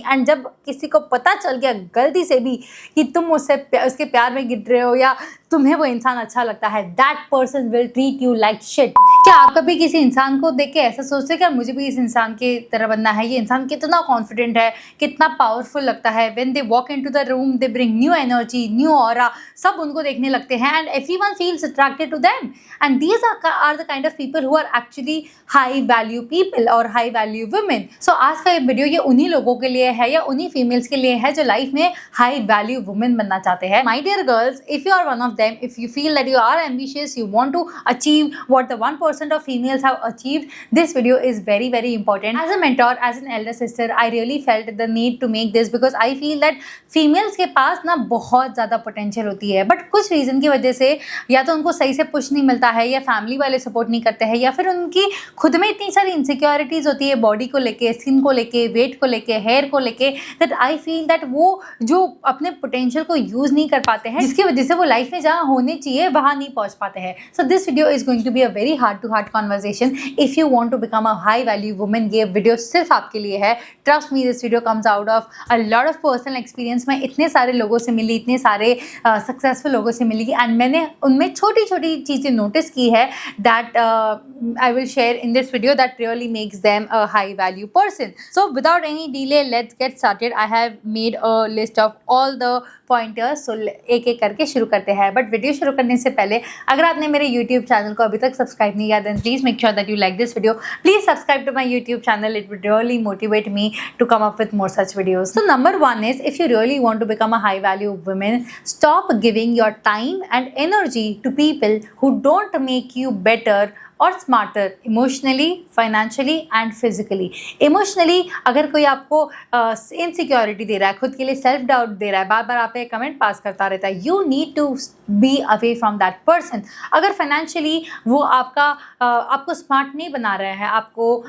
And जब किसी को पता चल गया गलती से भी कि तुम उसके प्यार में गिर रहे हो या तुम्हें वो इंसान अच्छा लगता है, that person will treat you like shit. क्या आप कभी किसी इंसान को देख के ऐसा सोचते हैं कि मुझे भी इस इंसान की तरह बनना है, ये इंसान कितना कॉन्फिडेंट है, कितना पावरफुल लगता है। When they walk into the room they bring new energy, new aura, सब उनको देखने लगते हैं and everyone feels attracted to them. And these are the kind of people who are actually high value people और high value women. So आज का ये video ये उन्हीं लोगों के लिए है या उन्हीं फीमेल्स के लिए है जो लाइफ में हाई वैल्यू वुमेन बनना चाहते हैं। My dear girls, if you are one of them, if you feel that you are ambitious, you want to achieve what the 1% of females have achieved, this video is very very important. As a mentor, as an elder sister, I really felt the need to make this because I feel that females के पास ना बहुत ज़्यादा potential होती है, but कुछ reason की वजह से या तो उनको सही से पुश नहीं मिलता है या फैमिली वाले सपोर्ट नहीं करते हैं या फिर उनकी खुद में इतनी सारी इनसिक्योरिटीज़ होती है, बॉडी को लेके, स्किन को लेके, वेट को लेके, हेयर को लेके, दैट आई फील दैट वो जो अपने पोटेंशियल को यूज़ नहीं कर पाते हैं, जिसकी वजह से वो लाइफ में जहाँ होने चाहिए वहाँ नहीं पहुँच पाते हैं। So this video is going to be a very heart to heart conversation. If you want to become a high value women, ये वीडियो सिर्फ आपके लिए है। Trust me, this video comes out of a lot of personal experience. मैं इतने सारे लोगों से मिली, इतने सारे सक्सेसफुल लोगों से मिली एंड मैंने उनमें छोटी छोटी चीज़ें नोटिस की है that I will share in this video that really makes them a high value person. So without any delay let's get started. I have made a list of all the pointers. So एक एक करके शुरू करते हैं, but video शुरू करने से पहले अगर आपने मेरे यूट्यूब चैनल को अभी तक सब्सक्राइब नहीं किया then please make sure that you like this video. Please subscribe to my YouTube channel, it would really motivate me to come up with more such videos. So number one is, if you really want to become a high value woman, stop giving your time and energy to people who don't make you better और smarter emotionally, financially and physically. Emotionally अगर कोई आपको insecurity दे रहा है, खुद के लिए self doubt दे रहा है, बार बार आप एक कमेंट पास करता रहता है, you need to be away from that person. अगर फाइनेंशियली वो आपको स्मार्ट नहीं बना रहा है, आपको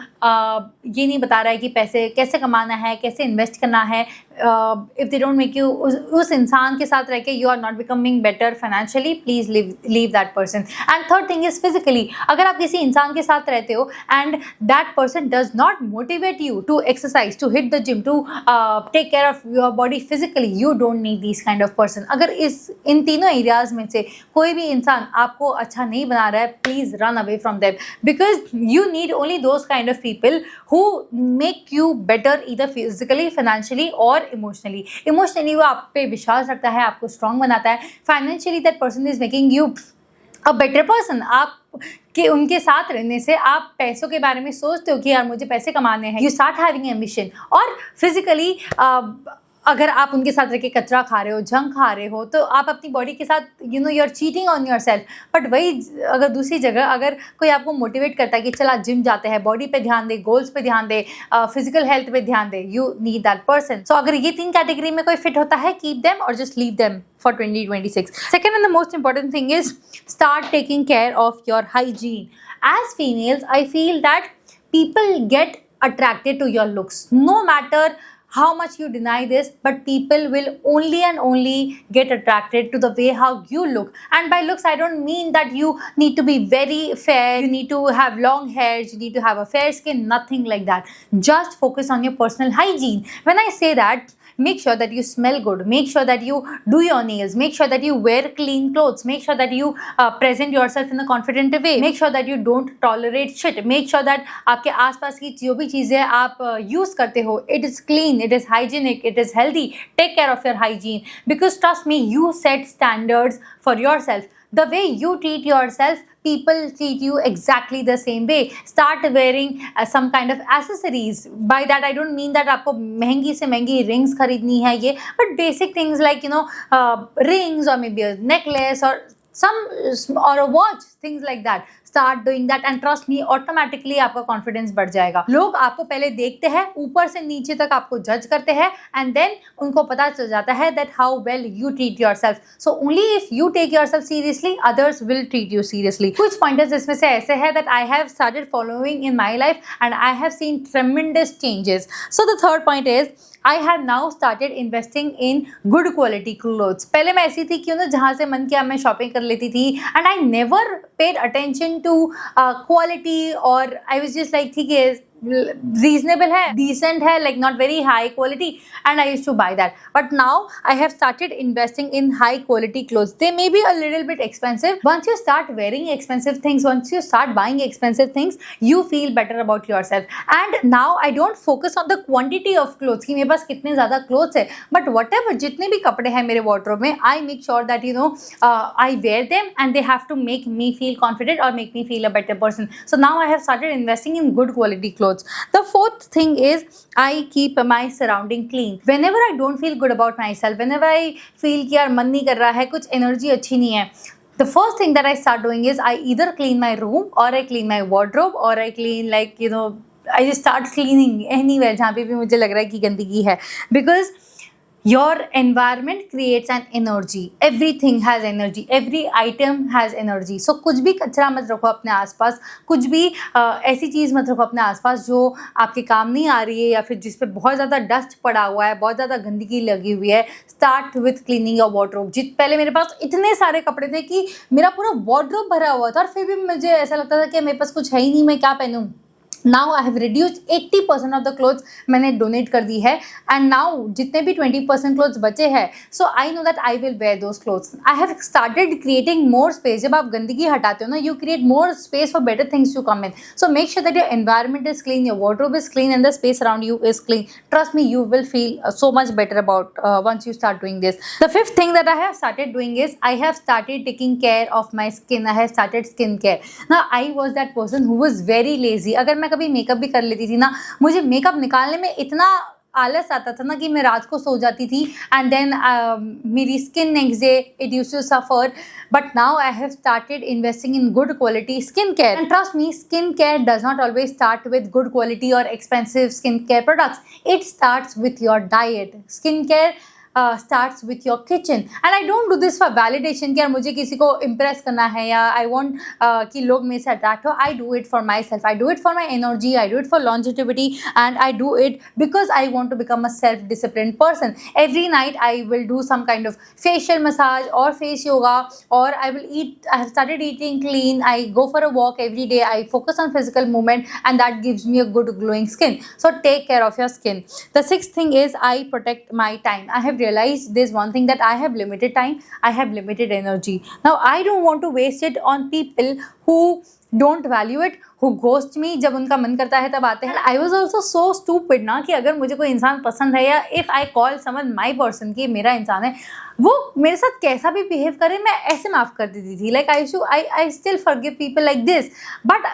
ये नहीं बता रहा है कि पैसे कैसे कमाना है, कैसे इन्वेस्ट करना है, if they don't make you, उस इंसान के साथ रह के you are not becoming better financially, please leave that person. And third thing is physically. अगर आप किसी इंसान के साथ रहते हो and that person does not motivate you to exercise, to hit the gym, to take care of your body physically, you don't need this kind of person. अगर इन तीनों एरियाज में से कोई भी इंसान आपको अच्छा नहीं बना रहा है, please run away from them because you need only those kind of people who make you better either physically, financially और इमोशनली। इमोशनली वो आप पे विश्वास रखता है, आपको स्ट्रॉन्ग बनाता है। Financially that person is making you a better person. आप कि उनके साथ रहने से आप पैसों के बारे में सोचते हो कि यार मुझे पैसे कमाने हैं, यू स्टार्ट हैविंग एम्बिशन। और फिजिकली अगर आप उनके साथ रह के कचरा खा रहे हो, जंक खा रहे हो, तो आप अपनी बॉडी के साथ you are cheating on yourself. But वही अगर दूसरी जगह अगर कोई आपको मोटिवेट करता है कि चला जिम जाते हैं, बॉडी पे ध्यान दे, गोल्स पे ध्यान दे, फिजिकल हेल्थ पे ध्यान दे, यू नीड दैट पर्सन। सो अगर ये तीन कैटेगरी में कोई फिट होता है, कीप देम और just leave them for 2026. Second and the most important thing is start taking care of your hygiene. As females, I feel that people get attracted to your looks. No matter how much you deny this, but people will only and only get attracted to the way how you look. And by looks, I don't mean that you need to be very fair, you need to have long hair, you need to have a fair skin, nothing like that. Just focus on your personal hygiene. When I say that, make sure that you smell good, make sure that you do your nails, make sure that you wear clean clothes, make sure that you present yourself in a confident way, make sure that you don't tolerate shit, make sure that आपके आसपास की जो भी चीज़ें आप use करते हो, it is clean, it is hygienic, it is healthy. Take care of your hygiene because trust me, you set standards for yourself. The way you treat yourself, people treat you exactly the same way. Start wearing some kind of accessories. By that I don't mean that आपको महंगी से महंगी rings खरीदनी है ये, but basic things like rings or maybe a necklace or a watch, things like that. Start doing that and trust me, automatically आपका confidence बढ़ जाएगा। लोग आपको पहले देखते हैं, ऊपर से नीचे तक आपको जज करते हैं and then उनको पता चल जाता है that how well you treat yourself. So only if you take yourself seriously, others will treat you seriously. कुछ pointers इसमें से ऐसे हैं that I have started following in my life and I have seen tremendous changes. So the third point is, I have now started investing in good quality clothes. पहले मैं ऐसी थी कि जहाँ से मन किया मैं शॉपिंग कर लेती थी and I never paid attention to quality, और I was just like थी कि रीजनेबल है, डिसेंट है, like not very high quality, and I used to buy that. But now I have started investing in high quality clothes. They may be a little bit expensive. Once you start wearing expensive things, once you start buying expensive things, you feel better about yourself. And now I don't focus on the quantity of clothes कि मेरे पास कितने ज़्यादा clothes है, but whatever जितने भी कपड़े हैं मेरे wardrobe में, I make sure that I wear them and they have to make me feel confident or make me feel a better person. So now I have started investing in good quality clothes. The fourth thing is I keep my surrounding clean. Whenever I don't feel good about myself, whenever I feel कि यार मन नहीं कर रहा है, कुछ energy अच्छी नहीं है, the first thing that I start doing is I either clean my room or I clean my wardrobe or I clean I just start cleaning anywhere जहाँ पे भी मुझे लग रहा है कि गंदगी है, because your environment creates an energy. Everything has energy. Every item has energy. So कुछ भी कचरा मत रखो अपने आसपास, कुछ भी ऐसी चीज़ मत रखो अपने आसपास जो आपके काम नहीं आ रही है या फिर जिस पे बहुत ज़्यादा डस्ट पड़ा हुआ है, बहुत ज़्यादा गंदगी लगी हुई है. Start with cleaning your wardrobe. पहले मेरे पास इतने सारे कपड़े थे कि मेरा पूरा वार्डरोब भरा हुआ था और फिर भी मुझे ऐसा लगता था कि मेरे पास कुछ है ही नहीं, मैं क्या पहनूँ. Now I have reduced 80% of the clothes मैंने donate कर दी है, and now जितने भी 20% clothes बचे हैं, so I know that I will wear those clothes. I have started creating more space. जब आप गंदगी हटाते हो ना, you create more space for better things to come in. So make sure that your environment is clean, your wardrobe is clean, and the space around you is clean. Trust me, you will feel so much better about once you start doing this. The fifth thing that I have started doing is I have started taking care of my skin. I have started skincare. Now I was that person who was very lazy. अगर मैं कभी makeup भी कर लेती थी ना, मुझे makeup निकालने में इतना आलस आता था ना कि मैं रात को सो जाती थी, एंड देन मेरी skin next day it used to suffer. But now I have started investing in good quality skin care, and trust me, skin care does not always start with good quality और expensive skin care products. It starts with your diet. Skin care starts with your kitchen, and I don't do this for validation कि यार मुझे किसी को impress करना है या I want कि लोग मेरे से attract हो. I do it for myself. I do it for my energy. I do it for longevity, and I do it because I want to become a self-disciplined person. Every night I will do some kind of facial massage or face yoga, or I will eat. I have started eating clean. I go for a walk every day. I focus on physical movement, and that gives me a good glowing skin. So take care of your skin. The sixth thing is I protect my time. I have realized there's one thing, that I have limited time, I have limited energy. Now I don't want to waste it on people who don't value it, who ghost me. जब उनका मन करता है तब आते हैं. I was also so stupid ना कि अगर मुझे कोई इंसान पसंद है या if I call someone my person कि मेरा इंसान है, वो मेरे साथ कैसा भी बिहेव करे मैं ऐसे माफ़ कर देती थी. Like I still forgive people like this, but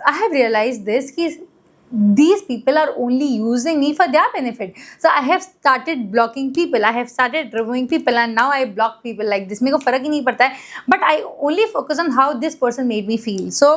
I have realized this कि these people are only using me for their benefit. So I have started blocking people. I have started removing people, and now I block people like this. मेरे को फ़र्क ही नहीं पड़ता है, but I only focus on how this person made me feel. So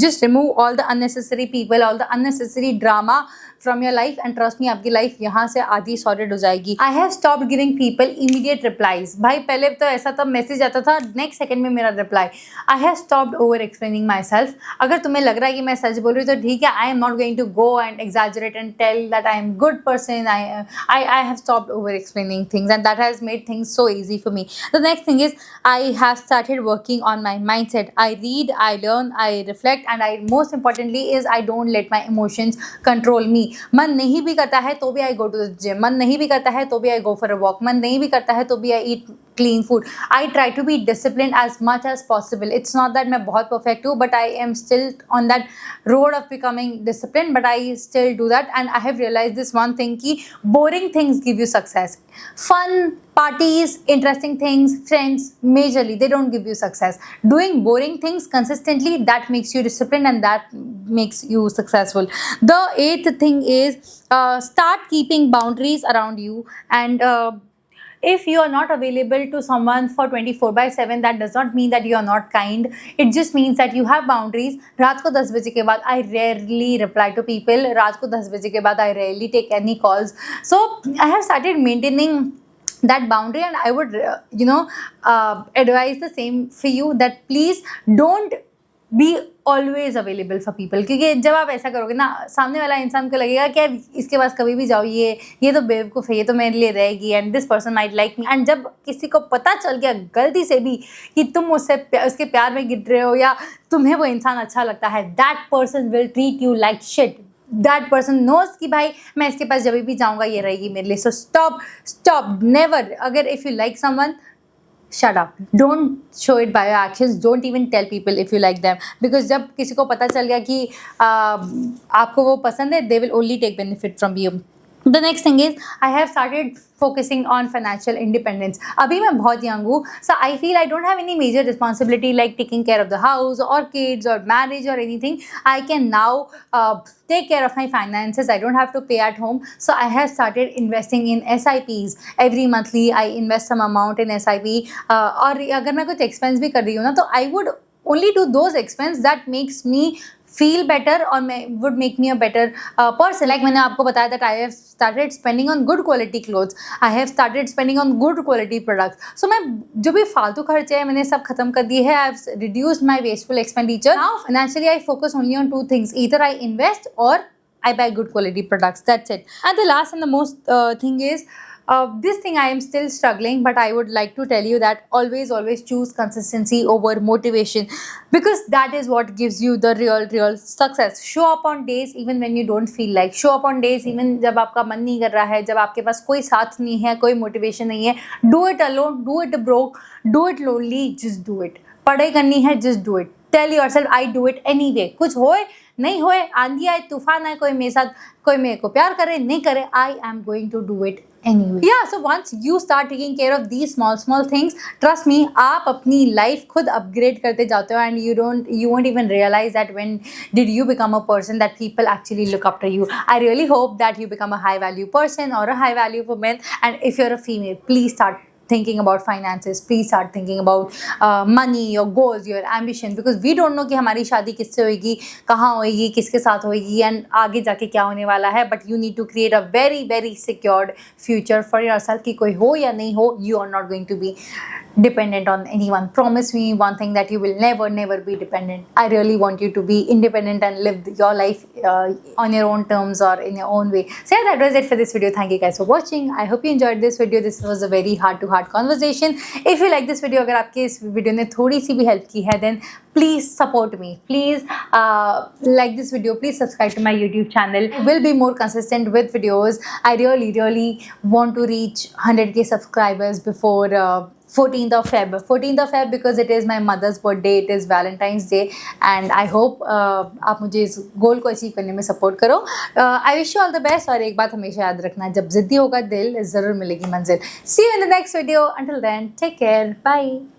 just remove all the unnecessary people, all the unnecessary drama from your life, and trust me, आपकी life यहाँ से आधी सॉर्टेड हो जाएगी. I have stopped giving people immediate replies. भाई पहले तो ऐसा था, मैसेज आता था नेक्स्ट सेकंड में मेरा reply. I have stopped over explaining myself. अगर तुम्हें लग रहा है कि मैं सच बोल रही हूँ तो ठीक है. I am not going to go and exaggerate and tell that I am good person. I have stopped over explaining things, and that has made things so easy for me. The next thing is I have started working on my mindset. I read, I learn, I reflect, and most importantly is I don't let my emotions control me. मन नहीं भी करता है तो भी I go to the gym. मन नहीं भी करता है तो भी I go for a walk. मन नहीं भी करता है तो भी I eat clean food. I try to be disciplined as much as possible. It's not that मैं बहुत perfect हूँ, but I am still on that road of becoming disciplined, but I still do that. And I have realized this one thing कि boring things give you success. Fun, parties, interesting things, friends, majorly they don't give you success. Doing boring things consistently, that makes you disciplined, and that makes you successful. The eighth thing is start keeping boundaries around you, and if you are not available to someone for 24/7, that does not mean that you are not kind. It just means that you have boundaries. रात को 10 बजे के बाद I rarely reply to people. रात को 10 बजे के बाद I rarely take any calls. So I have started maintaining that boundary, and I would advise the same for you, that please don't be always available for people. क्योंकि जब आप ऐसा करोगे ना, सामने वाला इंसान को लगेगा कि यार इसके पास कभी भी जाओ, ये तो बेवकूफ़ है, ये तो मेरे लिए रहेगी, and this person might like me. And जब किसी को पता चल गया गलती से भी कि तुम उसके प्यार में गिर रहे हो या तुम्हें वो इंसान अच्छा लगता है, that person will treat you like shit. That person knows कि भाई मैं इसके पास जब भी जाऊँगा ये रहेगी मेरे लिए. So stop never. अगर if you like someone, shut up. Don't show it by your actions. Don't even tell people if you like them, because जब किसी को पता चल गया कि आपको वो पसंद है, they will only take benefit from you. The next thing is I have started focusing on financial independence. अभी मैं बहुत young हूँ, so I feel I don't have any major responsibility like taking care of the house or kids or marriage or anything. I can now take care of my finances. I don't have to pay at home. So I have started investing in SIPs. Every monthly I invest some amount in SIP. और अगर मैं कुछ expense भी कर रही हूँ ना, तो I would only do those expense that makes me feel better or would make me a better person. Like मैंने आपको बताया that I have started spending on good quality clothes. I have started spending on good quality products. So मैं जो भी फालतू खर्चे हैं मैंने सब खत्म कर दिए हैं. I have reduced my wasteful expenditure. Now financially I focus only on two things. Either I invest or I buy good quality products. That's it. And the last and the most thing is, this thing I am still struggling, but I would like to tell you that always choose consistency over motivation, because that is what gives you the real success. Show up on days even when you don't feel like. Show up on days even जब आपका मन नहीं कर रहा है, जब आपके पास कोई साथ नहीं है, कोई मोटिवेशन नहीं है. Do it alone, do it broke, do it lonely, just do it. पढ़ाई करनी है, just do it. Tell yourself I do it anyway. कुछ होए नहीं होए, आंधी आए तूफान आए, कोई मेरे साथ, कोई मेरे को प्यार करे नहीं करे, I am going to do it anyway. Yeah, so once you start taking care of these small things, trust me, आप अपनी life खुद upgrade करते जाते हो, and you won't even realize that when did you become a person that people actually look after you. I really hope that you become a high value person or a high value woman, and if you're a female, please start thinking about finances. Please start thinking about money, your goals, your ambition, because we don't know कि हमारी शादी किससे होगी, कहाँ होगी, किसके साथ होगी, and आगे जाके क्या होने वाला है. But you need to create a very secured future for yourself कि कोई हो या नहीं हो, you are not going to be dependent on anyone. Promise me one thing, that you will never be dependent. I really want you to be independent and live your life on your own terms or in your own way. So yeah, that was it for this video. Thank you guys for watching. I hope you enjoyed this video. This was a very heart to heart conversation. If you like this video, अगर आपके इस video ने थोड़ी सी भी help की है, then please support me. Please like this video. Please subscribe to my YouTube channel. I will be more consistent with videos. I really want to reach 100k subscribers before 14th of Feb, because it is my mother's birthday, it is Valentine's Day, and I hope आप मुझे इस गोल को achieve करने में support करो. I wish you all the best. और एक बात हमेशा याद रखना, जब जिद्दी होगा दिल, ज़रूर मिलेगी मंजिल. See you in the next video. Until then, take care. Bye.